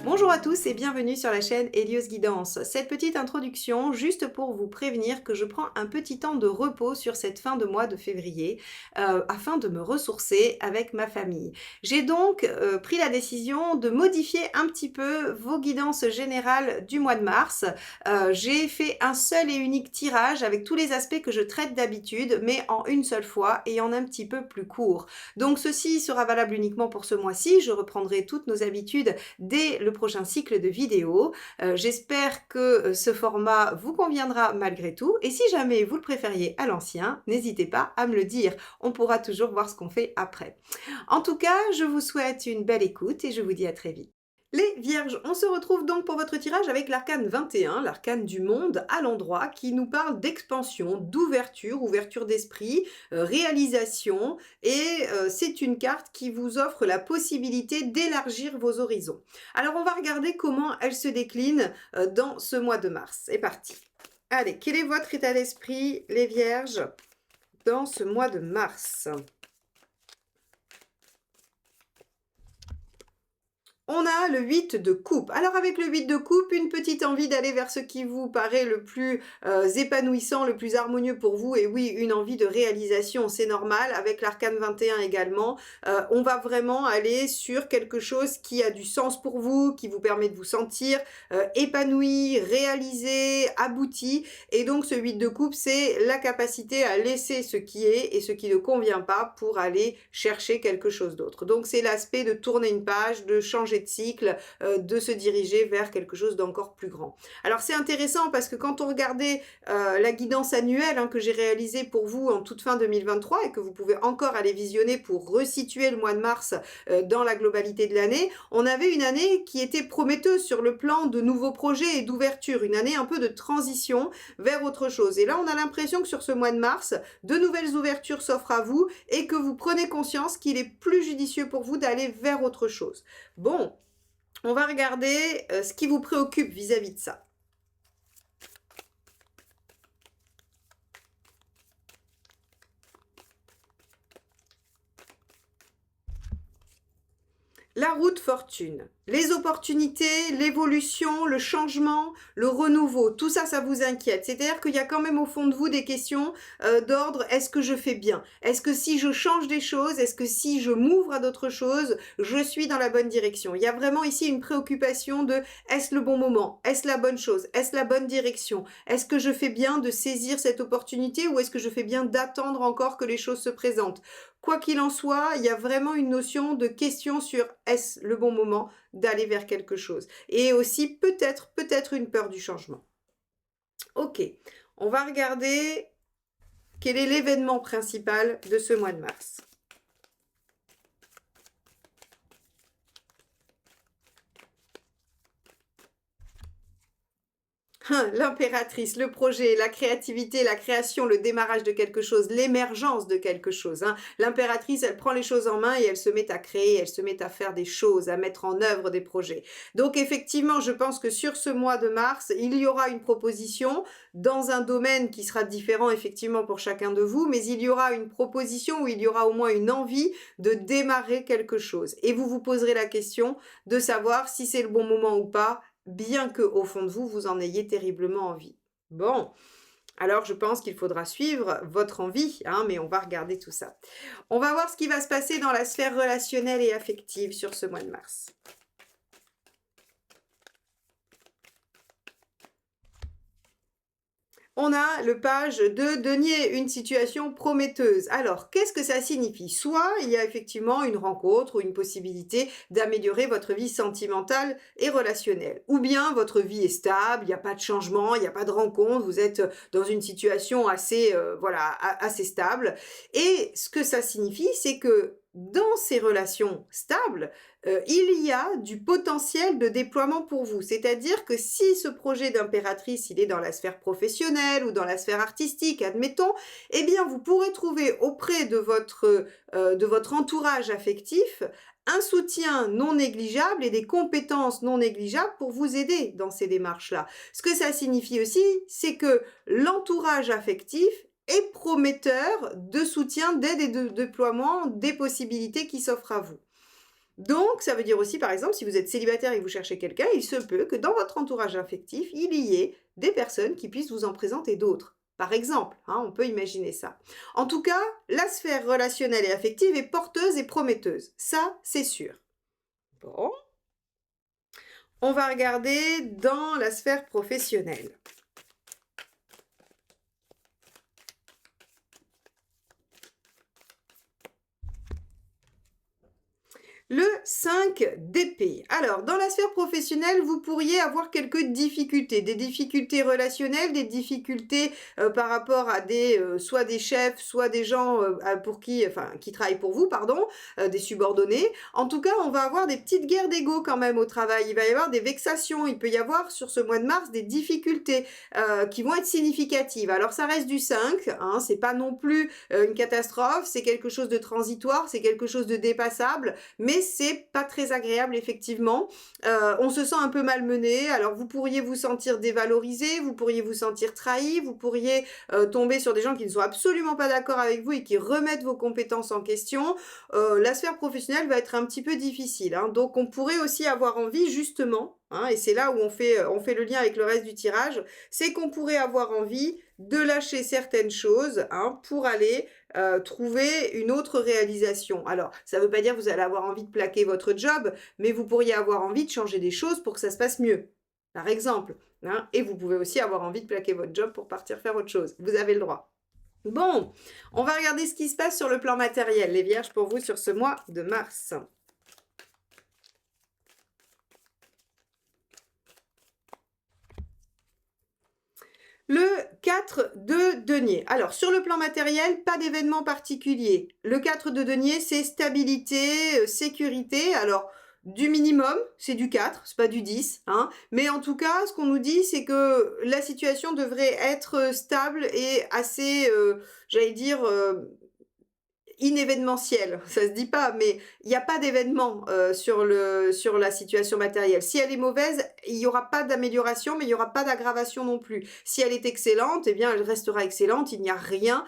Bonjour à tous et bienvenue sur la chaîne Hélios Guidance. Cette petite introduction juste pour vous prévenir que je prends un petit temps de repos sur cette fin de mois de février afin de me ressourcer avec ma famille. J'ai donc pris la décision de modifier un petit peu vos guidances générales du mois de mars. J'ai fait un seul et unique tirage avec tous les aspects que je traite d'habitude mais en une seule fois et en un petit peu plus court. Donc ceci sera valable uniquement pour ce mois-ci. Je reprendrai toutes nos habitudes dès le prochain cycle de vidéos. J'espère que ce format vous conviendra malgré tout et si jamais vous le préfériez à l'ancien, n'hésitez pas à me le dire. On pourra toujours voir ce qu'on fait après. En tout cas, je vous souhaite une belle écoute et je vous dis à très vite. Les Vierges, on se retrouve donc pour votre tirage avec l'arcane 21, l'arcane du monde à l'endroit, qui nous parle d'expansion, d'ouverture, ouverture d'esprit, réalisation, et c'est une carte qui vous offre la possibilité d'élargir vos horizons. Alors on va regarder comment elle se décline dans ce mois de mars. C'est parti. Allez, quel est votre état d'esprit, les Vierges, dans ce mois de mars ? On a le 8 de coupe. Alors avec le 8 de coupe, une petite envie d'aller vers ce qui vous paraît le plus épanouissant, le plus harmonieux pour vous. Et oui, une envie de réalisation, c'est normal. Avec l'arcane 21 également, on va vraiment aller sur quelque chose qui a du sens pour vous, qui vous permet de vous sentir épanoui, réalisé, abouti. Et donc ce 8 de coupe, c'est la capacité à laisser ce qui est et ce qui ne convient pas pour aller chercher quelque chose d'autre. Donc c'est l'aspect de tourner une page, de changer de cycle, de se diriger vers quelque chose d'encore plus grand. Alors c'est intéressant parce que quand on regardait la guidance annuelle que j'ai réalisée pour vous en toute fin 2023 et que vous pouvez encore aller visionner pour resituer le mois de mars dans la globalité de l'année, on avait une année qui était prometteuse sur le plan de nouveaux projets et d'ouverture, une année un peu de transition vers autre chose. Et là on a l'impression que sur ce mois de mars, de nouvelles ouvertures s'offrent à vous et que vous prenez conscience qu'il est plus judicieux pour vous d'aller vers autre chose. Bon, on va regarder ce qui vous préoccupe vis-à-vis de ça. La route fortune, les opportunités, l'évolution, le changement, le renouveau, tout ça, ça vous inquiète. C'est-à-dire qu'il y a quand même au fond de vous des questions d'ordre, est-ce que je fais bien? Est-ce que si je change des choses, est-ce que si je m'ouvre à d'autres choses, je suis dans la bonne direction? Il y a vraiment ici une préoccupation de, est-ce le bon moment? Est-ce la bonne chose? Est-ce la bonne direction? Est-ce que je fais bien de saisir cette opportunité ou est-ce que je fais bien d'attendre encore que les choses se présentent? Quoi qu'il en soit, il y a vraiment une notion de question sur est-ce le bon moment d'aller vers quelque chose. Et aussi peut-être une peur du changement. Ok, on va regarder quel est l'événement principal de ce mois de mars. L'impératrice, le projet, la créativité, la création, le démarrage de quelque chose, l'émergence de quelque chose. L'impératrice, elle prend les choses en main et elle se met à créer, elle se met à faire des choses, à mettre en œuvre des projets. Donc effectivement, je pense que sur ce mois de mars, il y aura une proposition dans un domaine qui sera différent effectivement pour chacun de vous, mais il y aura une proposition où il y aura au moins une envie de démarrer quelque chose. Et vous vous poserez la question de savoir si c'est le bon moment ou pas, bien que au fond de vous, vous en ayez terriblement envie. Bon, alors je pense qu'il faudra suivre votre envie, mais on va regarder tout ça. On va voir ce qui va se passer dans la sphère relationnelle et affective sur ce mois de mars. On a le page de denier, une situation prometteuse. Alors, qu'est-ce que ça signifie? Soit il y a effectivement une rencontre ou une possibilité d'améliorer votre vie sentimentale et relationnelle. Ou bien votre vie est stable, il n'y a pas de changement, il n'y a pas de rencontre, vous êtes dans une situation assez, assez stable. Et ce que ça signifie, c'est que dans ces relations stables, il y a du potentiel de déploiement pour vous. C'est-à-dire que si ce projet d'impératrice, il est dans la sphère professionnelle ou dans la sphère artistique, admettons, eh bien, vous pourrez trouver auprès de votre entourage affectif un soutien non négligeable et des compétences non négligeables pour vous aider dans ces démarches-là. Ce que ça signifie aussi, c'est que l'entourage affectif est prometteur de soutien, d'aide et de déploiement des possibilités qui s'offrent à vous. Donc, ça veut dire aussi, par exemple, si vous êtes célibataire et que vous cherchez quelqu'un, il se peut que dans votre entourage affectif, il y ait des personnes qui puissent vous en présenter d'autres. Par exemple, hein, on peut imaginer ça. En tout cas, la sphère relationnelle et affective est porteuse et prometteuse. Ça, c'est sûr. Bon. On va regarder dans la sphère professionnelle. Le 5 d'épée. Alors, dans la sphère professionnelle, vous pourriez avoir quelques difficultés, des difficultés relationnelles, des difficultés par rapport à soit des chefs, soit des gens qui travaillent pour vous, pardon, des subordonnés. En tout cas, on va avoir des petites guerres d'ego quand même au travail. Il va y avoir des vexations. Il peut y avoir sur ce mois de mars des difficultés qui vont être significatives. Alors, ça reste du 5, hein, c'est pas non plus une catastrophe, c'est quelque chose de transitoire, c'est quelque chose de dépassable, mais c'est pas très agréable effectivement. On se sent un peu malmené, alors vous pourriez vous sentir dévalorisé, vous pourriez vous sentir trahi, vous pourriez tomber sur des gens qui ne sont absolument pas d'accord avec vous et qui remettent vos compétences en question. La sphère professionnelle va être un petit peu difficile, hein. Donc on pourrait aussi avoir envie justement, hein, et c'est là où on fait le lien avec le reste du tirage, c'est qu'on pourrait avoir envie de lâcher certaines choses, hein, pour aller trouver une autre réalisation. Alors, ça ne veut pas dire que vous allez avoir envie de plaquer votre job, mais vous pourriez avoir envie de changer des choses pour que ça se passe mieux, par exemple, hein. Et vous pouvez aussi avoir envie de plaquer votre job pour partir faire autre chose. Vous avez le droit. Bon, on va regarder ce qui se passe sur le plan matériel, les vierges, pour vous sur ce mois de mars. Le 4 de denier. Alors, sur le plan matériel, pas d'événement particulier. Le 4 de denier, c'est stabilité, sécurité. Alors, du minimum, c'est du 4, c'est pas du 10. Hein. Mais en tout cas, ce qu'on nous dit, c'est que la situation devrait être stable et assez, j'allais dire, inévénementiel, ça se dit pas, mais il n'y a pas d'événement sur la situation matérielle. Si elle est mauvaise, il n'y aura pas d'amélioration, mais il n'y aura pas d'aggravation non plus. Si elle est excellente, eh bien elle restera excellente. Il n'y a rien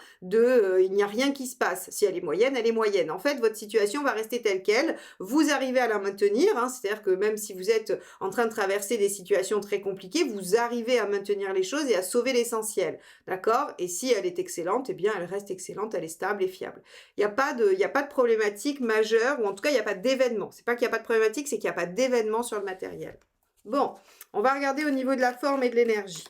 qui se passe. Si elle est moyenne, elle est moyenne. En fait, votre situation va rester telle quelle. Vous arrivez à la maintenir, hein, c'est-à-dire que même si vous êtes en train de traverser des situations très compliquées, vous arrivez à maintenir les choses et à sauver l'essentiel, d'accord? Et si elle est excellente, eh bien elle reste excellente, elle est stable et fiable. Il n'y a pas de problématique majeure, ou en tout cas, il n'y a pas d'événement. C'est pas qu'il n'y a pas de problématique, c'est qu'il n'y a pas d'événement sur le matériel. Bon, on va regarder au niveau de la forme et de l'énergie.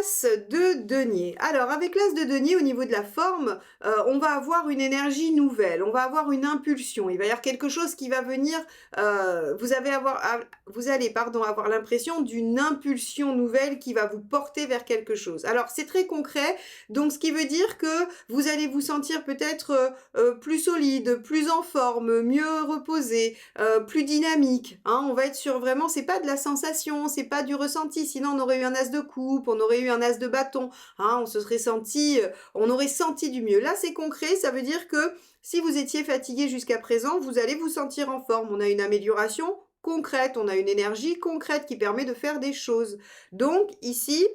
As de denier. Alors, avec l'as de denier, au niveau de la forme, on va avoir une énergie nouvelle, on va avoir une impulsion. Il va y avoir quelque chose qui va venir, vous allez avoir l'impression d'une impulsion nouvelle qui va vous porter vers quelque chose. Alors, c'est très concret, donc ce qui veut dire que vous allez vous sentir peut-être plus solide, plus en forme, mieux reposé, plus dynamique. Hein. On va être sur vraiment, c'est pas de la sensation, c'est pas du ressenti, sinon on aurait eu un as de coupe, on aurait eu un as de bâton, hein, on aurait senti du mieux. Là, c'est concret, ça veut dire que si vous étiez fatigué jusqu'à présent, vous allez vous sentir en forme. On a une amélioration concrète, on a une énergie concrète qui permet de faire des choses. Donc ici,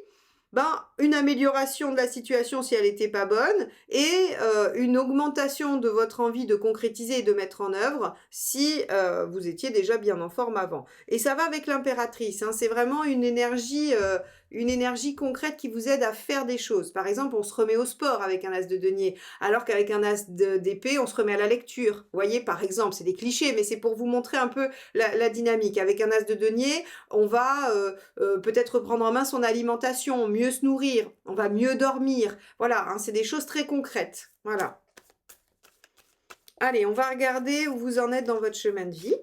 une amélioration de la situation si elle n'était pas bonne et une augmentation de votre envie de concrétiser et de mettre en œuvre si vous étiez déjà bien en forme avant. Et ça va avec l'impératrice, hein, c'est vraiment une énergie concrète qui vous aide à faire des choses. Par exemple, on se remet au sport avec un as de denier, alors qu'avec un as d'épée, on se remet à la lecture. Vous voyez, par exemple, c'est des clichés, mais c'est pour vous montrer un peu la dynamique. Avec un as de denier, on va peut-être reprendre en main son alimentation, mieux se nourrir, on va mieux dormir. Voilà, hein, c'est des choses très concrètes. Voilà. Allez, on va regarder où vous en êtes dans votre chemin de vie.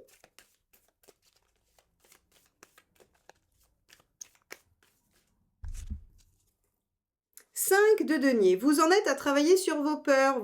De denier. Vous en êtes à travailler sur vos peurs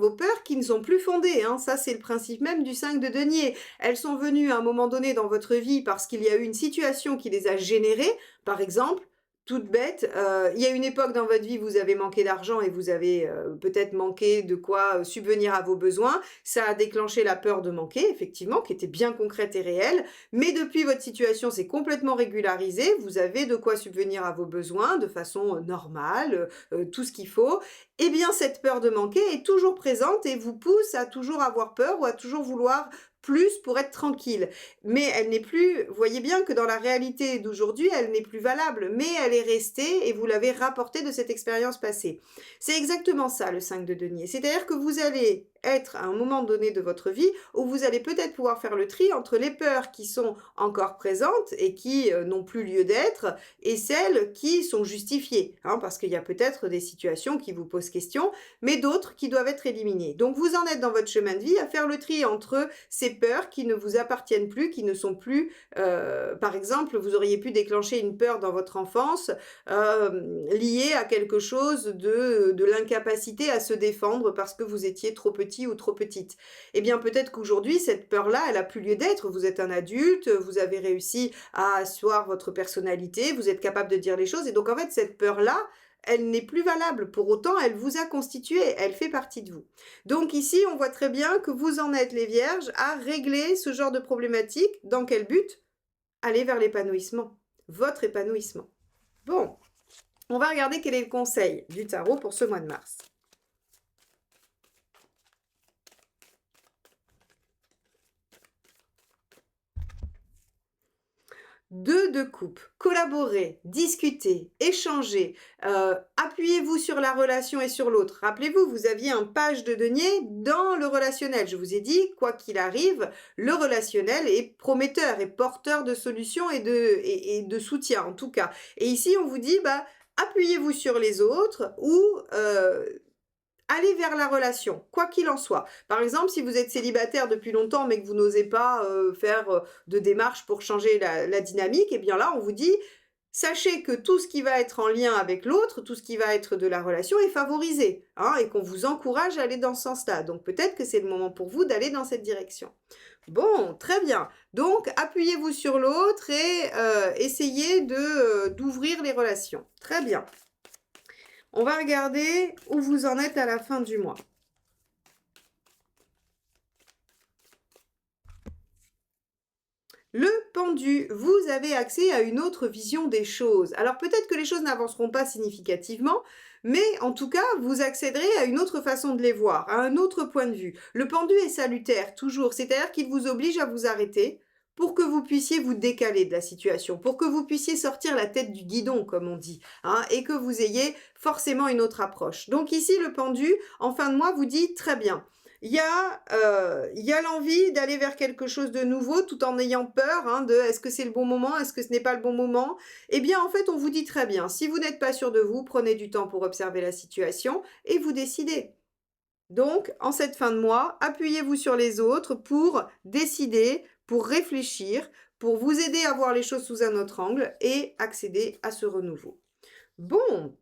qui ne sont plus fondées. Hein. Ça, c'est le principe même du 5 de denier. Elles sont venues à un moment donné dans votre vie parce qu'il y a eu une situation qui les a générées. Par exemple, toute bête, il y a une époque dans votre vie, vous avez manqué d'argent et vous avez, peut-être manqué de quoi, subvenir à vos besoins. Ça a déclenché la peur de manquer, effectivement, qui était bien concrète et réelle. Mais depuis, votre situation s'est complètement régularisée. Vous avez de quoi subvenir à vos besoins de façon, normale, tout ce qu'il faut. Eh bien, cette peur de manquer est toujours présente et vous pousse à toujours avoir peur ou à toujours vouloir plus pour être tranquille. Mais elle n'est plus, vous voyez bien que dans la réalité d'aujourd'hui, elle n'est plus valable, mais elle est restée et vous l'avez rapportée de cette expérience passée. C'est exactement ça le 5 de denier. C'est-à-dire que vous allez être à un moment donné de votre vie où vous allez peut-être pouvoir faire le tri entre les peurs qui sont encore présentes et qui n'ont plus lieu d'être et celles qui sont justifiées, hein, parce qu'il y a peut-être des situations qui vous posent question, mais d'autres qui doivent être éliminées. Donc vous en êtes dans votre chemin de vie à faire le tri entre ces peurs qui ne vous appartiennent plus, qui ne sont plus, par exemple, vous auriez pu déclencher une peur dans votre enfance liée à quelque chose de l'incapacité à se défendre parce que vous étiez trop petit ou trop petite. Eh bien, peut-être qu'aujourd'hui, cette peur-là, elle a plus lieu d'être. Vous êtes un adulte, vous avez réussi à asseoir votre personnalité, vous êtes capable de dire les choses. Et donc, en fait, cette peur-là, elle n'est plus valable. Pour autant, elle vous a constitué, elle fait partie de vous. Donc ici, on voit très bien que vous en êtes, les vierges, à régler ce genre de problématique. Dans quel but? Aller vers l'épanouissement, votre épanouissement. Bon, on va regarder quel est le conseil du tarot pour ce mois de mars. 2 de coupe, collaborer, discuter, échanger, appuyez-vous sur la relation et sur l'autre. Rappelez-vous, vous aviez un page de denier dans le relationnel. Je vous ai dit, quoi qu'il arrive, le relationnel est prometteur, est porteur de solutions et de soutien en tout cas. Et ici, on vous dit, bah, appuyez-vous sur les autres ou allez vers la relation, quoi qu'il en soit. Par exemple, si vous êtes célibataire depuis longtemps, mais que vous n'osez pas faire de démarches pour changer la dynamique, eh bien là, on vous dit, sachez que tout ce qui va être en lien avec l'autre, tout ce qui va être de la relation est favorisé, hein, et qu'on vous encourage à aller dans ce sens-là. Donc peut-être que c'est le moment pour vous d'aller dans cette direction. Bon, très bien. Donc, appuyez-vous sur l'autre et essayez d'ouvrir les relations. Très bien. On va regarder où vous en êtes à la fin du mois. Le pendu, vous avez accès à une autre vision des choses. Alors peut-être que les choses n'avanceront pas significativement, mais en tout cas, vous accéderez à une autre façon de les voir, à un autre point de vue. Le pendu est salutaire, toujours, c'est-à-dire qu'il vous oblige à vous arrêter pour que vous puissiez vous décaler de la situation, pour que vous puissiez sortir la tête du guidon, comme on dit, hein, et que vous ayez forcément une autre approche. Donc ici, le pendu, en fin de mois, vous dit très bien. Il y a l'envie d'aller vers quelque chose de nouveau tout en ayant peur hein, de est-ce que c'est le bon moment, est-ce que ce n'est pas le bon moment. Eh bien, en fait, on vous dit très bien, si vous n'êtes pas sûr de vous, prenez du temps pour observer la situation et vous décidez. Donc, en cette fin de mois, appuyez-vous sur les autres pour décider, pour réfléchir, pour vous aider à voir les choses sous un autre angle et accéder à ce renouveau. Bon,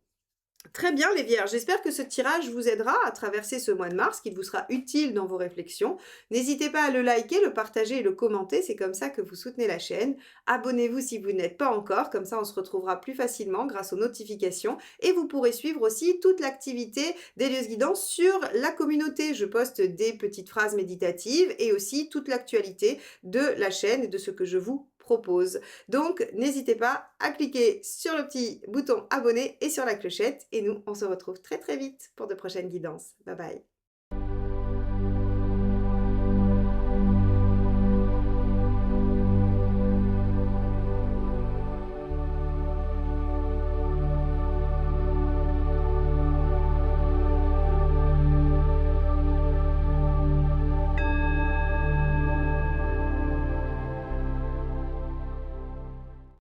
très bien les vierges, j'espère que ce tirage vous aidera à traverser ce mois de mars, qu'il vous sera utile dans vos réflexions. N'hésitez pas à le liker, le partager et le commenter, c'est comme ça que vous soutenez la chaîne. Abonnez-vous si vous n'êtes pas encore, comme ça on se retrouvera plus facilement grâce aux notifications. Et vous pourrez suivre aussi toute l'activité d'Hélios Guidance sur la communauté. Je poste des petites phrases méditatives et aussi toute l'actualité de la chaîne et de ce que je vous propose. Donc, n'hésitez pas à cliquer sur le petit bouton abonner et sur la clochette. Et nous, on se retrouve très très vite pour de prochaines guidances. Bye bye.